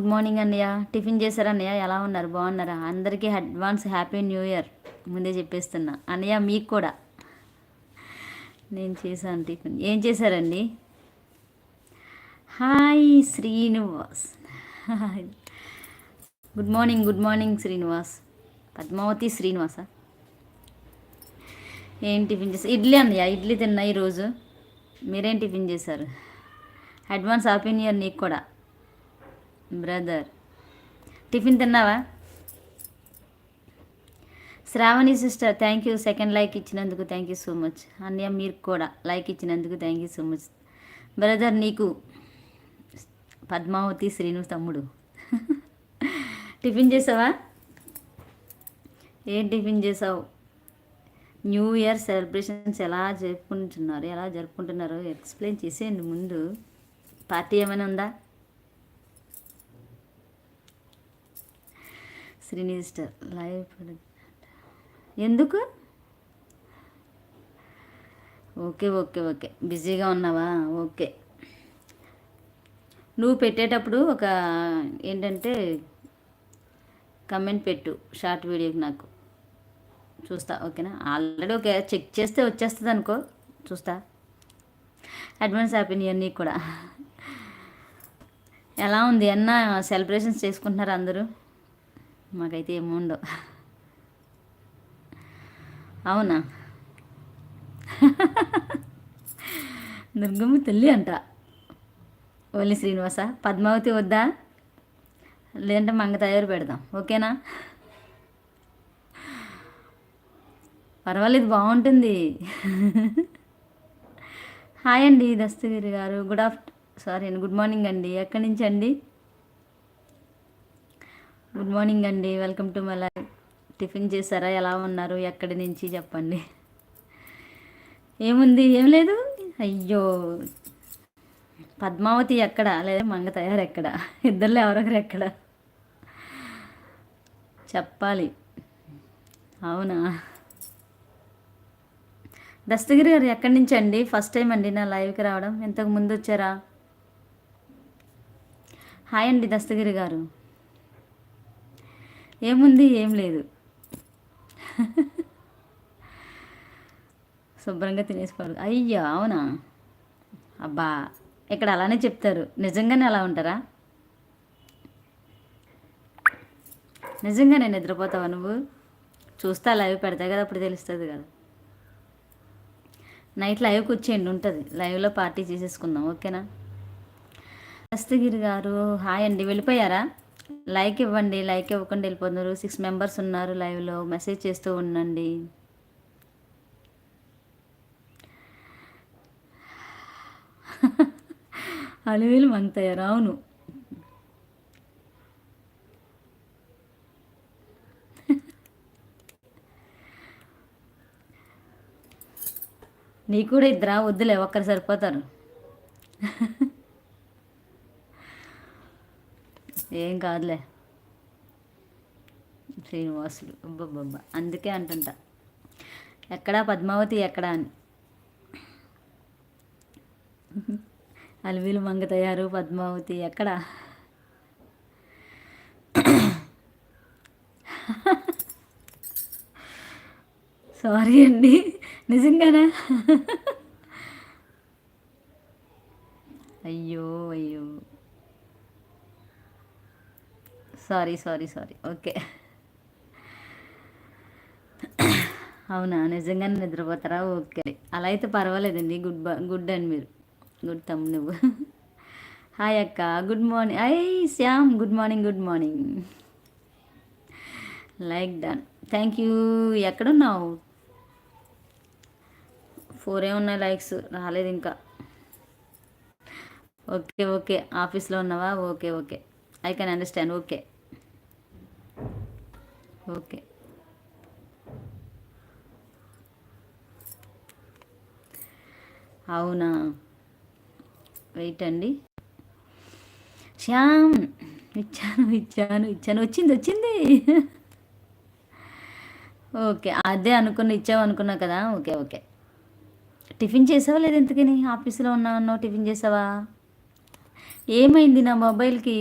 Good morning అన్నయ్య. Tiffin చేశారా అన్నయ్య? ఎలా ఉన్నారు? బాగున్నారా? అందరికీ అడ్వాన్స్ హ్యాపీ న్యూ ఇయర్ ముందే చెప్పేస్తున్నా అన్నయ్య. మీకు కూడా నేను చేశాను టిఫిన్. ఏం చేశారండి? Hi Srinivas. Good morning, good morning Srinivas. Padmavathi Srinivasa? ఏం టిఫిన్ చేశారు? ఇడ్లీ అన్నయ్య. ఇడ్లీ తిన్నా ఈరోజు. మీరేం టిఫిన్ చేశారు? అడ్వాన్స్ హ్యాపీ న్యూ ఇయర్ నీకు కూడా బ్రదర్. టిఫిన్ తిన్నావా? Sravani sister thank you. Second like ఇచ్చినందుకు థ్యాంక్ యూ సో మచ్. అన్నయ్య మీరు కూడా లైక్ ఇచ్చినందుకు thank you so much brother. నీకు పద్మావతి శ్రీను తమ్ముడు. టిఫిన్ చేసావా? ఏం టిఫిన్ చేసావు? న్యూ ఇయర్ సెలబ్రేషన్స్ ఎలా జరుపుకుంటున్నారో ఎక్స్ప్లెయిన్ చేసేయండి ముందు. పార్టీ ఏమైనా ఉందా? శ్రీనిస్టర్ లైవ్ ఎందుకు? ఓకే ఓకే ఓకే, బిజీగా ఉన్నావా? ఓకే. నువ్వు పెట్టేటప్పుడు ఒక ఏంటంటే కమెంట్ పెట్టు షార్ట్ వీడియోకి, నాకు చూస్తా. ఓకేనా? ఆల్రెడీ ఓకే చెక్ చేస్తే వచ్చేస్తుంది అనుకో, చూస్తా. అడ్వాన్స్ హ్యాపీ న్యూ ఇయర్ నీకు కూడా. ఎలా ఉంది అన్న? సెలబ్రేషన్స్ చేసుకుంటున్నారు అందరూ? మాకైతే ఏముండవు. అవునా? దుర్గమ్మ తల్లి అంట. ఓన్లీ శ్రీనివాస. పద్మావతి వద్దా? లేదంటే మంగ తయారు పెడదాం. ఓకేనా? పర్వాలేదు, బాగుంటుంది. హాయ్ అండి దస్తగిరి గారు. గుడ్ మార్నింగ్ అండి. ఎక్కడి నుంచి అండి? గుడ్ మార్నింగ్ అండి, welcome to my live. Tiffin చేశారా? ఎలా ఉన్నారు? ఎక్కడి నుంచి చెప్పండి. ఏముంది? ఏం లేదు. అయ్యో, పద్మావతి ఎక్కడ? లేదా మంగ తయారు ఎక్కడ? ఇద్దరులో ఎవరొకరు ఎక్కడ చెప్పాలి. అవునా? దస్తగిరి గారు ఎక్కడి నుంచి అండి? ఫస్ట్ టైం అండి నా లైవ్కి రావడం. ఇంతకు ముందు వచ్చారా? హాయ్ అండి దస్తగిరి గారు. ఏముంది? ఏం లేదు. శుభ్రంగా తినేసిపోరు. అయ్యో అవునా? అబ్బా, ఇక్కడ అలానే చెప్తారు. నిజంగానే అలా ఉంటారా? నిజంగానే నిద్రపోతావా నువ్వు? చూస్తా, లైవ్ పెడతా కదా, అప్పుడు తెలుస్తుంది కదా. నైట్ లైవ్కి వచ్చేయండి, ఉంటుంది. లైవ్లో పార్టీ చేసేసుకుందాం. ఓకేనా? దస్తగిరి గారు హాయ్ అండి. వెళ్ళిపోయారా? లైక్ ఇవ్వండి. లైక్ ఇవ్వకుండా వెళ్ళిపోతున్నారు. 6 మెంబర్స్ ఉన్నారు లైవ్లో. మెసేజ్ చేస్తూ ఉండండి. అలివేలు మంగుతాయారు. అవును. నీకు కూడా ఇద్దరా? వద్దులే, ఒక్కరు సరిపోతారు. ఏం కాదులే. శ్రీనివాసులు అబ్బబ్బబ్బా, అందుకే అంటుంటా ఎక్కడా పద్మావతి ఎక్కడా అని. అలివీలు మంగ తయారు, పద్మావతి ఎక్కడా? సారీ అండి, నిజంగానా? అయ్యో అయ్యో, సారీ సారీ సారీ. ఓకే. అవునా? నిజంగానే నిద్రపోతారా? ఓకే, అలా అయితే పర్వాలేదండి. గుడ్ అండి మీరు. గుడ్ తమ్ము నువ్వు. హాయ్ అక్క, good morning. Shyam good morning. Good morning. Like done, thank you. ఎక్కడున్నావు? 4 ఉన్నాయి లైక్స్, రాలేదు ఇంకా. ఓకే ఓకే, ఆఫీస్లో ఉన్నావా? Okay okay, I can understand. Okay okay. అవునా? వెయిట్ అండి. శ్యామ్ ఇచ్చాను. వచ్చింది. ఓకే, అదే ఇచ్చావు అనుకున్నా కదా. Okay okay. టిఫిన్ చేసావా లేదు? ఎందుకని ఆఫీస్లో ఉన్నావు, టిఫిన్ చేసావా? ఏమైంది? నా మొబైల్కి